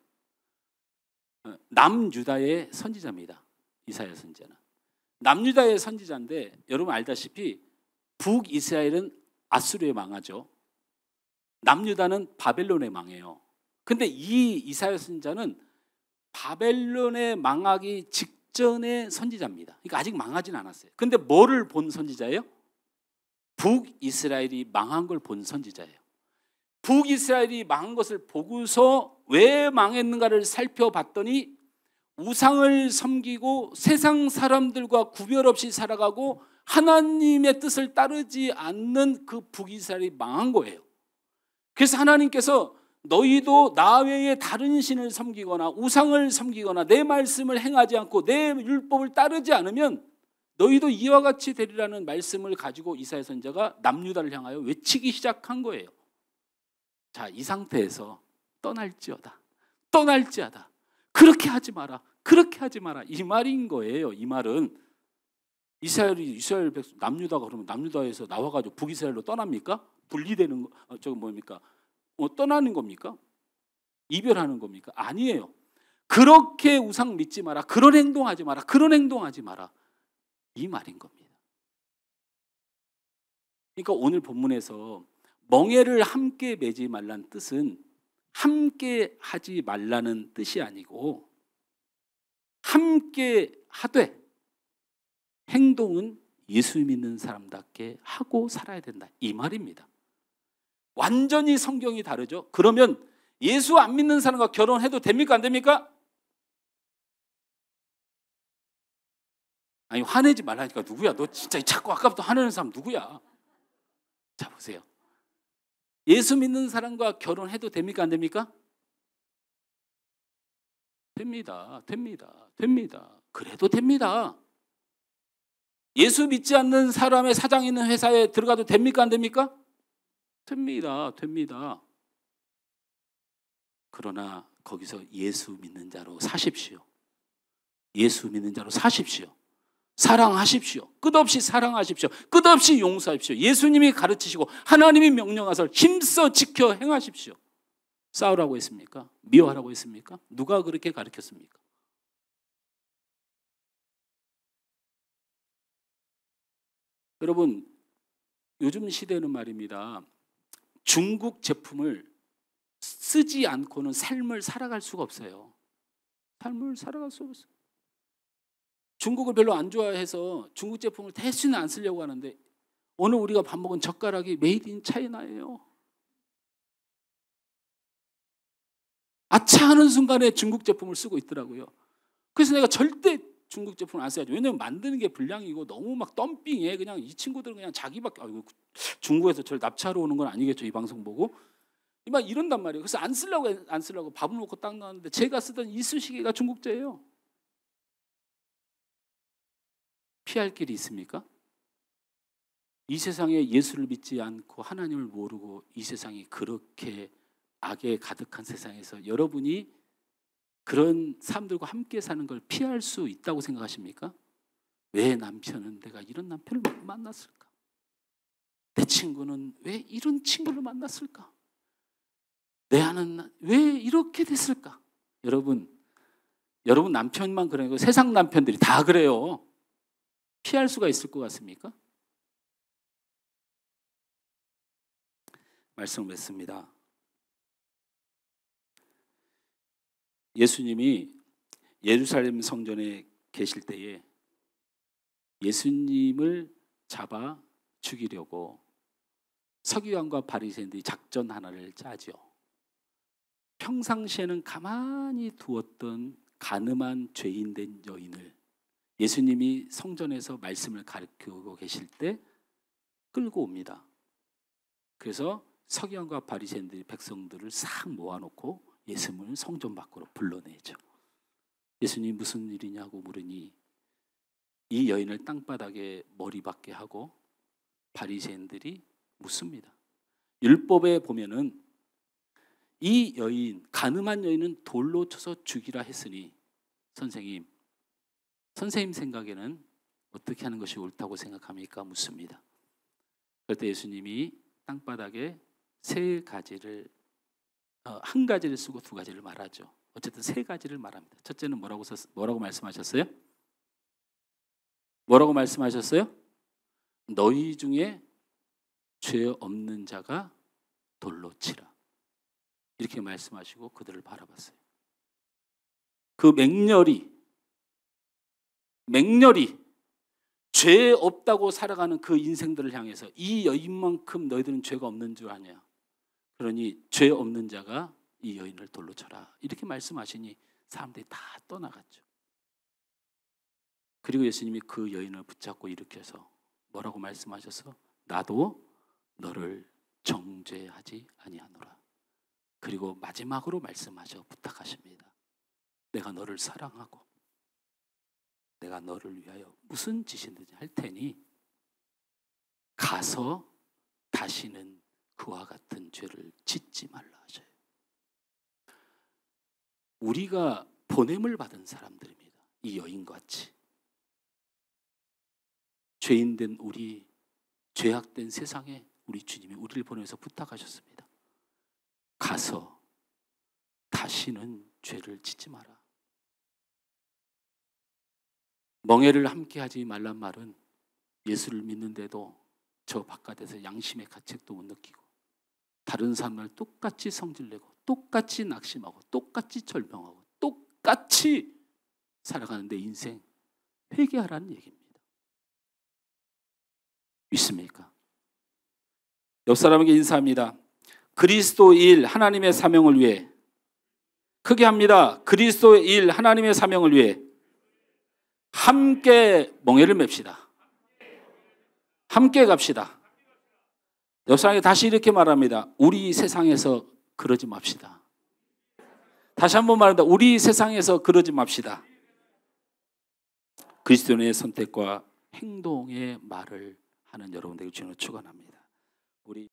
남유다의 선지자입니다. 이사야 선지자는. 남유다의 선지자인데 여러분 알다시피 북이스라엘은 아수르에 망하죠. 남유다는 바벨론에 망해요. 근데 이 이사야 선지자는 바벨론에 망하기 직전의 선지자입니다. 그러니까 아직 망하진 않았어요. 근데 뭐를 본 선지자예요? 북이스라엘이 망한 걸 본 선지자예요. 북이스라엘이 망한 것을 보고서 왜 망했는가를 살펴봤더니 우상을 섬기고 세상 사람들과 구별 없이 살아가고 하나님의 뜻을 따르지 않는 그 북이스라엘이 망한 거예요. 그래서 하나님께서 너희도 나 외에 다른 신을 섬기거나 우상을 섬기거나 내 말씀을 행하지 않고 내 율법을 따르지 않으면 너희도 이와 같이 되리라는 말씀을 가지고 이사야 선지자가 남유다를 향하여 외치기 시작한 거예요. 자, 이 상태에서 떠날지어다. 그렇게 하지 마라. 이 말인 거예요. 이 말은 이스라엘 백성 남유다가 그러면 남유다에서 나와가지고 북이스라엘로 떠납니까? 분리되는 거 저거 뭡니까? 떠나는 겁니까? 이별하는 겁니까? 아니에요. 그렇게 우상 믿지 마라. 그런 행동하지 마라. 이 말인 겁니다. 그러니까 오늘 본문에서 멍에를 함께 매지 말라는 뜻은 함께 하지 말라는 뜻이 아니고 함께 하되 행동은 예수 믿는 사람답게 하고 살아야 된다. 이 말입니다. 완전히 성경이 다르죠. 그러면 예수 안 믿는 사람과 결혼해도 됩니까? 안 됩니까? 아니 화내지 말라니까. 누구야? 너 진짜 자꾸 아까부터 화내는 사람 누구야? 자 보세요. 예수 믿는 사람과 결혼해도 됩니까? 안 됩니까? 됩니다. 그래도 됩니다. 예수 믿지 않는 사람의 사장 있는 회사에 들어가도 됩니까? 안 됩니까? 됩니다. 그러나 거기서 예수 믿는 자로 사십시오. 사랑하십시오. 끝없이 사랑하십시오. 끝없이 용서하십시오. 예수님이 가르치시고 하나님이 명령하사 힘써 지켜 행하십시오. 싸우라고 했습니까? 미워하라고 했습니까? 누가 그렇게 가르쳤습니까? 여러분 요즘 시대는 말입니다. 중국 제품을 쓰지 않고는 삶을 살아갈 수가 없어요. 중국을 별로 안 좋아해서 중국 제품을 대수는 안 쓰려고 하는데 오늘 우리가 밥 먹은 젓가락이 메이드 인 차이나예요. 아차 하는 순간에 중국 제품을 쓰고 있더라고요. 그래서 내가 절대 중국 제품을 안 써야죠. 왜냐면 만드는 게 불량이고 너무 막 덤핑해. 그냥 이 친구들은 그냥 자기밖에 중국에서 저를 납치하러 오는 건 아니겠죠. 이 방송 보고. 막 이런단 말이에요. 그래서 안 쓰려고 밥을 먹고 딱 나왔는데 제가 쓰던 이쑤시개가 중국제예요. 피할 길이 있습니까? 이 세상에 예수를 믿지 않고 하나님을 모르고 이 세상이 그렇게 악에 가득한 세상에서 여러분이 그런 사람들과 함께 사는 걸 피할 수 있다고 생각하십니까? 왜 남편은 내가 이런 남편을 만났을까? 내 친구는 왜 이런 친구를 만났을까? 내 아는 왜 이렇게 됐을까? 여러분 남편만 그런 거 세상 남편들이 다 그래요. 피할 수가 있을 것 같습니까? 말씀을 맺습니다. 예수님이 예루살렘 성전에 계실 때에 예수님을 잡아 죽이려고 서기관과 바리새인들이 작전 하나를 짜죠. 평상시에는 가만히 두었던 간음한 죄인된 여인을 예수님이 성전에서 말씀을 가르치고 계실 때 끌고 옵니다. 그래서 서기관과 바리새인들이 백성들을 싹 모아놓고 예수님을 성전 밖으로 불러내죠. 예수님 무슨 일이냐고 물으니 이 여인을 땅바닥에 머리 박게 하고 바리새인들이 묻습니다. 율법에 보면은 이 여인, 간음한 여인은 돌로 쳐서 죽이라 했으니 선생님 생각에는 어떻게 하는 것이 옳다고 생각합니까? 묻습니다. 그때 예수님이 땅바닥에 한 가지를 쓰고 두 가지를 말하죠. 어쨌든 세 가지를 말합니다. 첫째는 뭐라고 말씀하셨어요? 뭐라고 말씀하셨어요? 너희 중에 죄 없는 자가 돌로 치라. 이렇게 말씀하시고 그들을 바라봤어요. 그 맹렬히 죄 없다고 살아가는 그 인생들을 향해서 이 여인만큼 너희들은 죄가 없는 줄 아냐. 그러니 죄 없는 자가 이 여인을 돌로 쳐라. 이렇게 말씀하시니 사람들이 다 떠나갔죠. 그리고 예수님이 그 여인을 붙잡고 일으켜서 뭐라고 말씀하셔서 나도 너를 정죄하지 아니하노라. 그리고 마지막으로 말씀하셔 부탁하십니다. 내가 너를 사랑하고 내가 너를 위하여 무슨 짓이든지 할 테니 가서 다시는 그와 같은 죄를 짓지 말라 하셔요. 우리가 보냄을 받은 사람들입니다. 이 여인같이 죄인된 우리, 죄악된 세상에 우리 주님이 우리를 보내서 부탁하셨습니다. 가서 다시는 죄를 짓지 마라. 멍에를 함께 하지 말란 말은 예수를 믿는데도 저 바깥에서 양심의 가책도 못 느끼고 다른 사람을 똑같이 성질내고 똑같이 낙심하고 똑같이 절명하고 똑같이 살아가는 내 인생 회개하라는 얘기입니다. 믿습니까? 옆 사람에게 인사합니다. 그리스도의 일, 하나님의 사명을 위해 크게 합니다. 그리스도의 일, 하나님의 사명을 위해 함께 멍에를 맵시다. 함께 갑시다. 옆 사람에게 다시 이렇게 말합니다. 우리 세상에서 그러지 맙시다. 다시 한번 말합니다. 우리 세상에서 그러지 맙시다. 그리스도인의 선택과 행동의 말을 하는 여러분들에게 주님을 축원합니다.